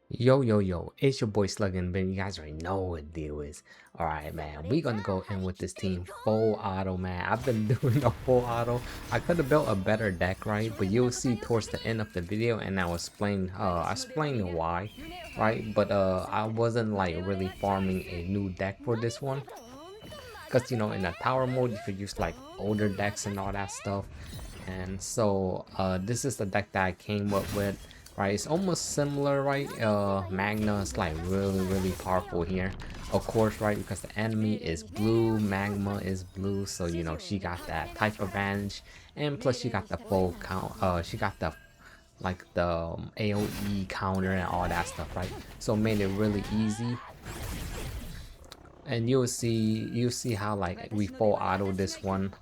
Yo, it's your boy Sluggin, but you guys already know what the deal is. Alright, man, we gonna go in with this team full auto, man. I've been doing a full auto. I could have built a better deck, right? But you'll see towards the end of the video, and I explained why, right? But I wasn't like really farming a new deck for this one, because in the tower mode you could use like older decks and all that stuff. And so this is the deck that I came up with, right? It's almost similar, right? Magna is like really powerful here, of course, right? Because the enemy is blue, Magma is blue, so she got that type advantage. And plus she got the full count, she got the like the AoE counter and all that stuff, right? So made it really easy. And you'll see how like we full auto this one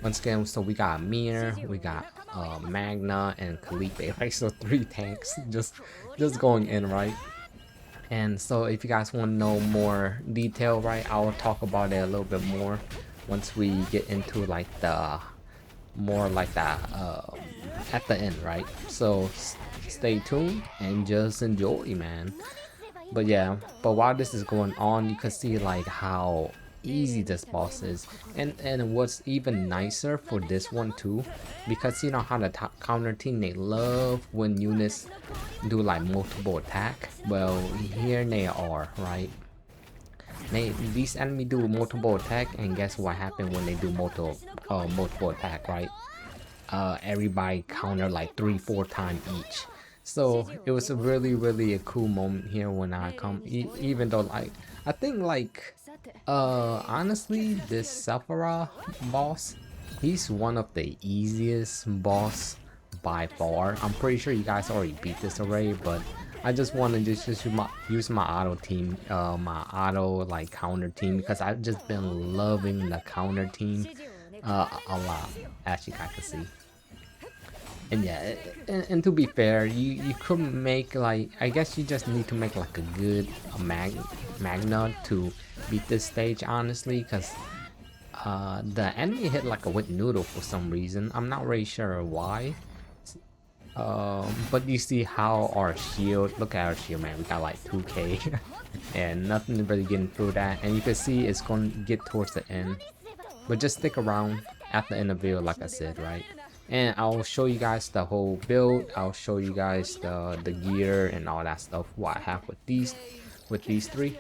once again. So we got Mir, we got Magna and Kalipe, right? So three tanks just going in, right? And so if you guys want to know more detail, right, I'll talk about it a little bit more once we get into like the more like that at the end, right? So stay tuned and just enjoy, man. But yeah, but while this is going on, you can see like how easy this boss is. And what's even nicer for this one too, because you know how the counter team, they love when units do like multiple attack. Well, here they are, right? These enemy do multiple attack, and guess what happened when they do multiple attack, right? Everybody counter like 3-4 times each. So it was a really a cool moment here when I come, even though like I think like honestly this Sephora boss, he's one of the easiest boss by far. I'm pretty sure you guys already beat this already, but I just want to just use my auto team, my auto like counter team, because I've just been loving the counter team a lot, as you guys can see. And yeah, and to be fair, you could make like, I guess you just need to make like a good magna to beat this stage, honestly, because the enemy hit like a wet noodle for some reason. I'm not really sure why. But you see how our shield, look at our shield, man, we got like 2k and nothing really getting through that. And you can see it's going to get towards the end, but just stick around at the end of the video, like I said, right? And I'll show you guys the whole build. I'll show you guys the gear and all that stuff, what I have with these three.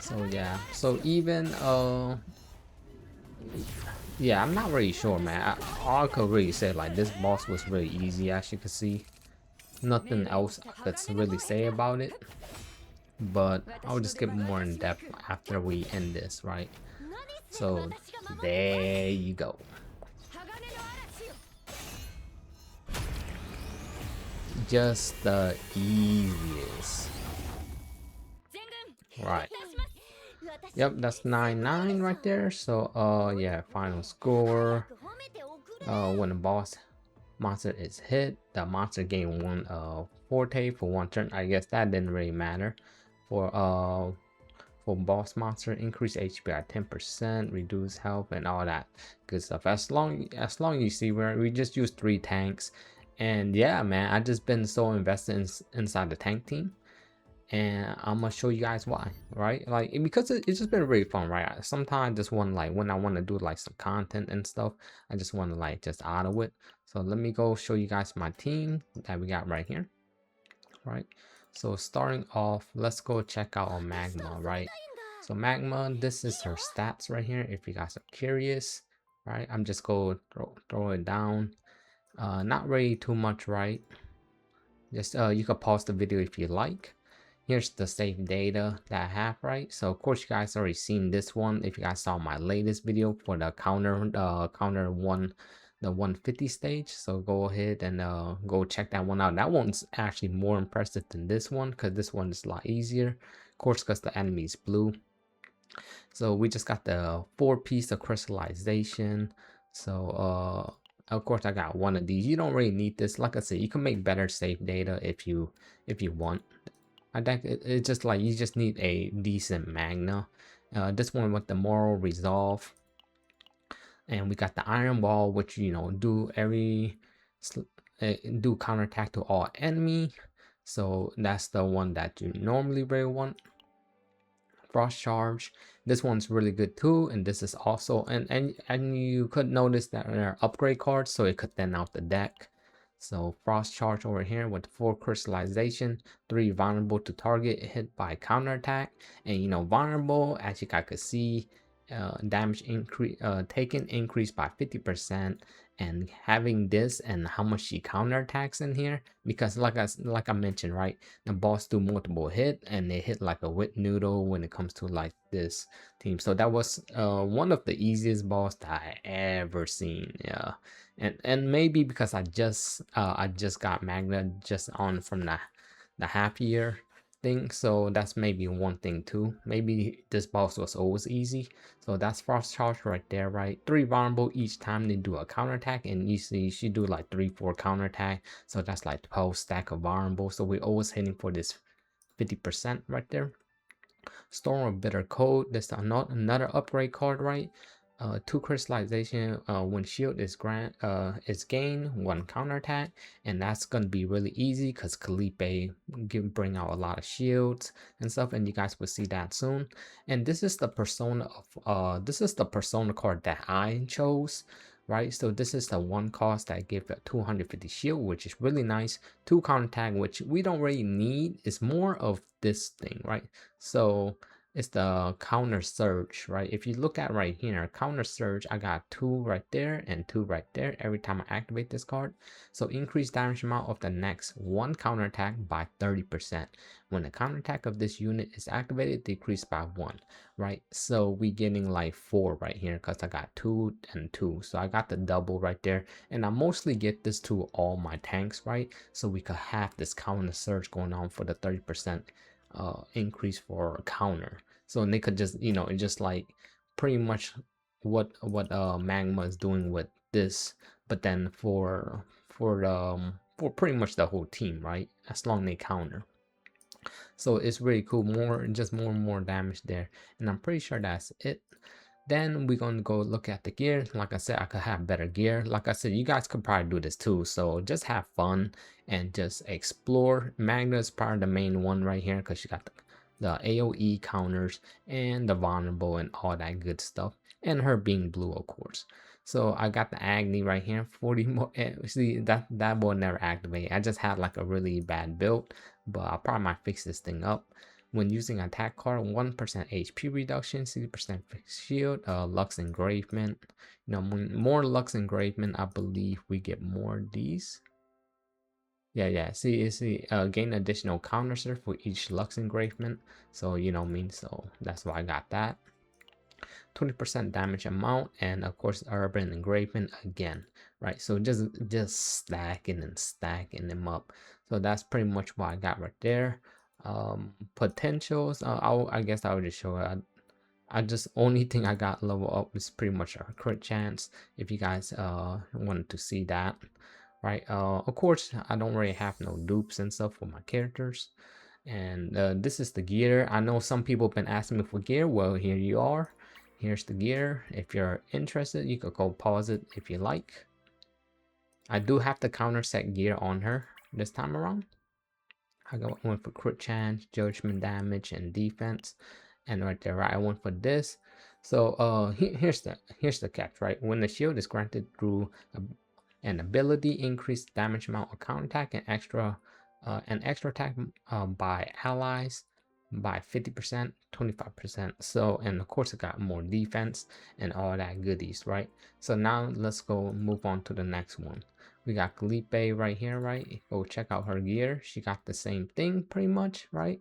So yeah, so even yeah, I'm not really sure, man. All I could really say, like, this boss was really easy, as you can see. Nothing else I could really say about it, but I'll just get more in depth after we end this, right? So there you go. Just the easiest, right? Yep, that's 9-9 right there. So yeah, final score, when the boss monster is hit, the monster gain one forte for one turn. I guess that didn't really matter. For boss monster, increase HP by 10%, reduce health and all that good stuff. As long you see, we just use 3 tanks. And yeah, man, I just been so invested inside the tank team, and I'm gonna show you guys why, right? Like, because it's just been really fun, right? Sometimes I just want, like, when I want to do like some content and stuff, I just want to like just auto it. So let me go show you guys my team that we got right here, right? So starting off, let's go check out on Magma, right? So Magma, this is her stats right here, if you guys are curious, right? I'm just go throw it down. Not really too much, right? Just you can pause the video if you like. Here's the save data that I have, right? So of course you guys already seen this one if you guys saw my latest video for the counter one, the 150 stage. So go ahead and go check that one out. That one's actually more impressive than this one, because this one is a lot easier, of course, because the enemy is blue. So we just got the 4-piece of crystallization. So of course I got one of these. You don't really need this. Like I said, you can make better save data if you want. I think it's just like you just need a decent magna. This one with the moral resolve, and we got the iron ball, which do counterattack to all enemy. So that's the one that you normally really want. Frost Charge, this one's really good too, and this is also, and you could notice that there are upgrade cards, so it could thin out the deck. So Frost Charge over here with 4 crystallization, 3 vulnerable to target hit by counterattack, and vulnerable, as you guys could see, damage increase taken increased by 50%. And having this and how much she counterattacks in here, because like I mentioned, right, the boss do multiple hit and they hit like a wet noodle when it comes to like this team. So that was one of the easiest boss that I ever seen. Yeah, and maybe because I just got Magna just on from the half year thing, so that's maybe one thing too. Maybe this boss was always easy. So that's Frost Charge right there, right? 3 vulnerable each time they do a counterattack, and you see she do like 3-4 counterattack, so that's like 12 stack of vulnerable. So we're always hitting for this 50% right there. Storm of Bitter Cold, that's another upgrade card, right? 2 crystallization when shield is gained, 1 counterattack, and that's gonna be really easy because Kalipe bring out a lot of shields and stuff, and you guys will see that soon. And this is the persona of this is the persona card that I chose, right? So this is the 1 cost that give a 250 shield, which is really nice. 2 counterattack, which we don't really need. It's more of this thing, right? So it's the counter surge, right? If you look at right here, counter surge, I got 2 right there and 2 right there every time I activate this card. So increase damage amount of the next 1 counterattack by 30%. When the counterattack of this unit is activated, decrease by 1, right? So we getting like 4 right here because I got 2 and 2. So I got the double right there, and I mostly get this to all my tanks, right? So we could have this counter surge going on for the 30% increase for counter. So they could just, it just like pretty much what Magma is doing with this, but then for pretty much the whole team, right? As long as they counter. So it's really cool. More and more damage there, and I'm pretty sure that's it. Then we're going to go look at the gear. Like I said, I could have better gear. Like I said, you guys could probably do this too. So just have fun and just explore. Magna is probably the main one right here because you got the AoE counters and the vulnerable and all that good stuff. And her being blue, of course. So I got the Agni right here. 40 more. See, that will never activate. I just had like a really bad build, but I probably might fix this thing up. When using attack card, 1% HP reduction, 60% shield, Lux Engravement. More Lux Engravement, I believe we get more of these. Yeah, see, gain additional counters for each Lux Engravement. So, so that's why I got that. 20% damage amount, and of course urban engravement again, right? So just stacking them up. So that's pretty much what I got right there. Potentials, I guess I would just show it. I just only thing I got level up is pretty much a crit chance, if you guys wanted to see that, right? Of course I don't really have no dupes and stuff for my characters. And this is the gear. I know some people have been asking me for gear. Well, here you are. Here's the gear. If you're interested, you could go pause it if you like. I do have the counter set gear on her this time around. I went for crit chance, judgment damage, and defense. And right there, right, I went for this. So here's the catch, right? When the shield is granted through an ability, increase damage amount of counterattack and extra attack by allies by 50%, 25%. So, and of course it got more defense and all that goodies, right? So now let's go move on to the next one. We got Felipe right here, right? Go check out her gear. She got the same thing pretty much, right?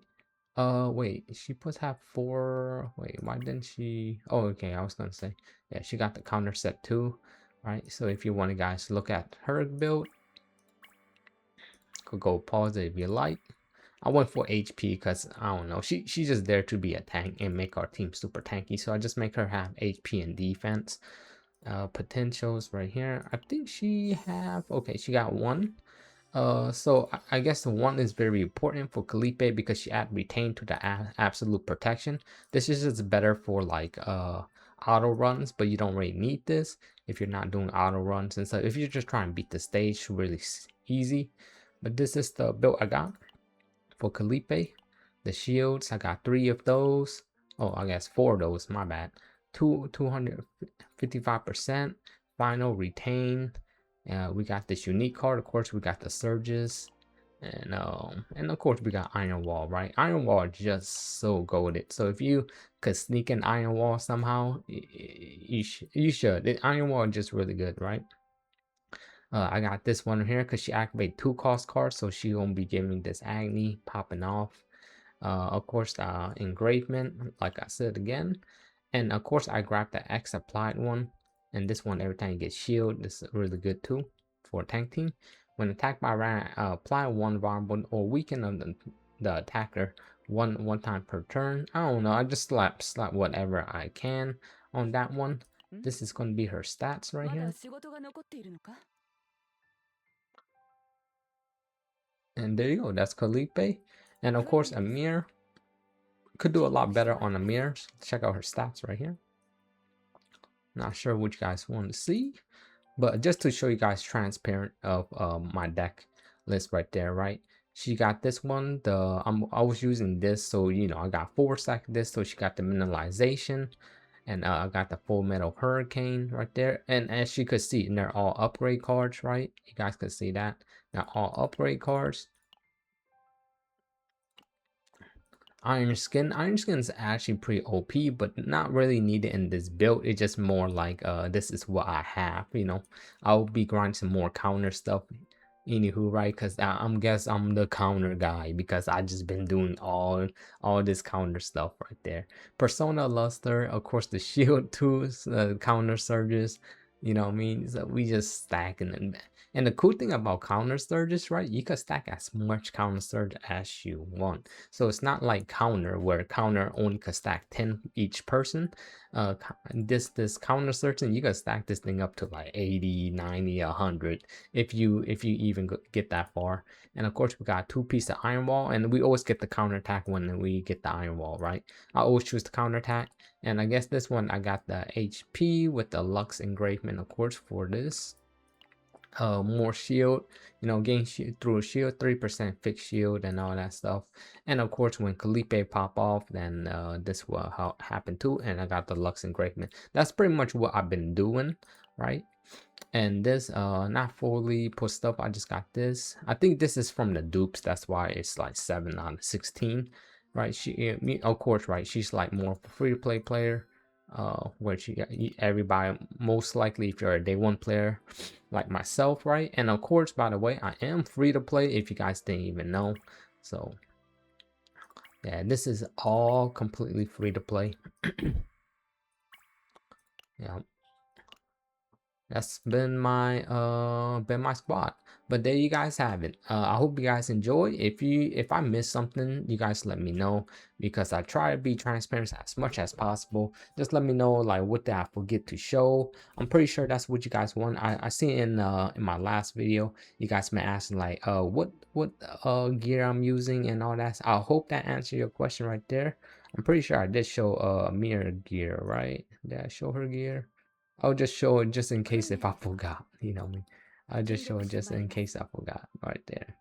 Wait, she supposed to have 4. Wait, why didn't she? Oh, okay, I was gonna say, yeah, she got the counter set too, right? So if you want to guys look at her build, could go pause it if you like. I went for HP because I don't know, she's just there to be a tank and make our team super tanky. So I just make her have HP and defense. Potentials right here. I think she have, okay, she got 1. So I guess the 1 is very important for Felipe because she add retain to the absolute protection. This is just better for like auto runs, but you don't really need this if you're not doing auto runs and stuff. If you're just trying to beat the stage, really easy. But this is the build I got. for Felipe. The shields, I got 3 of those. Oh, I guess 4 of those, my bad. 255%. Final retain. We got this unique card. Of course, we got the surges. And of course we got Iron Wall, right? Iron Wall is just so goated. So if you could sneak in Iron Wall somehow, you should. The Iron Wall is just really good, right? I got this one here because she activated 2 cost cards, so she won't be giving this Agni popping off. Of course, the engravement, like I said again, and of course I grabbed the X applied one, and this one every time you get shield, this is really good too for a tank team. When attacked by Ran, apply 1 vulnerable or weaken of the attacker one time per turn. I don't know, I just slap whatever I can on that one. This is going to be her stats right here. And there you go, that's Felipe. And of course Amir could do a lot better on Amir. Check out her stats right here. Not sure what you guys want to see, but just to show you guys transparent of my deck list right there, right? She got this one. I was using this, so you know I got 4 stacks of this, so she got the mineralization, and I got the full metal hurricane right there. And as you could see, they're all upgrade cards, right? You guys can see that they're all upgrade cards. Iron Skin is actually pretty OP, but not really needed in this build. It's just more like this is what I have, you know. I'll be grinding some more counter stuff, anywho, right? Because I'm the counter guy, because I just been doing all this counter stuff right there. Persona Luster, of course, the shield tools, counter surges, you know what I mean? So we just stacking them. And the cool thing about counter surges, right? You can stack as much counter surge as you want. So it's not like counter, where counter only can stack 10 each person. This counter surging, you can stack this thing up to like 80, 90, 100 if you even get that far. And of course we got 2 pieces of Iron Wall, and we always get the counter attack when we get the Iron Wall, right? I always choose the counter attack. And I guess this one I got the HP with the Lux engravement, of course, for this. More shield, you know, gain shield through a shield, 3% fixed shield and all that stuff. And of course when Felipe pop off, then this will happen too. And I got the Lux engravement. That's pretty much what I've been doing, right? And this not fully pushed up, I just got this. I think this is from the dupes, that's why it's like 7 out of 16, right? Of course, right, she's like more free to play player, where she got everybody, most likely if you're a day 1 player like myself, right? And of course, by the way, I am free to play if you guys didn't even know. So yeah, this is all completely free to play. Yeah, that's been my squad. But there you guys have it. I hope you guys enjoy. If I missed something, you guys let me know, because I try to be transparent as much as possible. Just let me know, like, what did I forget to show. I'm pretty sure that's what you guys want. I see in my last video, you guys been asking like what gear I'm using and all that. I hope that answered your question right there. I'm pretty sure I did show mirror gear, right? Did I show her gear? I'll just show it just in case if I forgot, you know what I mean? I'll just show it just in case I forgot right there.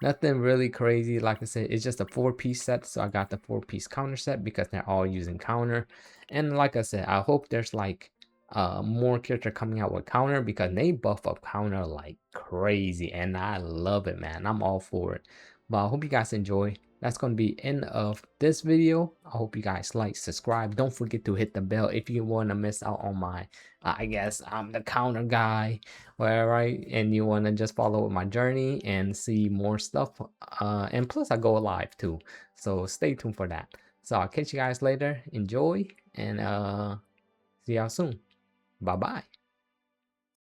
Nothing really crazy. Like I said, it's just a 4-piece set. So I got the 4-piece counter set because they're all using counter. And like I said, I hope there's like more character coming out with counter, because they buff up counter like crazy. And I love it, man. I'm all for it. But I hope you guys enjoy. That's going to be end of this video. I hope you guys like, subscribe. Don't forget to hit the bell if you want to miss out on my, I guess I'm the counter guy, right? And you want to just follow my journey and see more stuff. And plus I go live too. So stay tuned for that. So I'll catch you guys later. Enjoy, and see y'all soon. Bye-bye.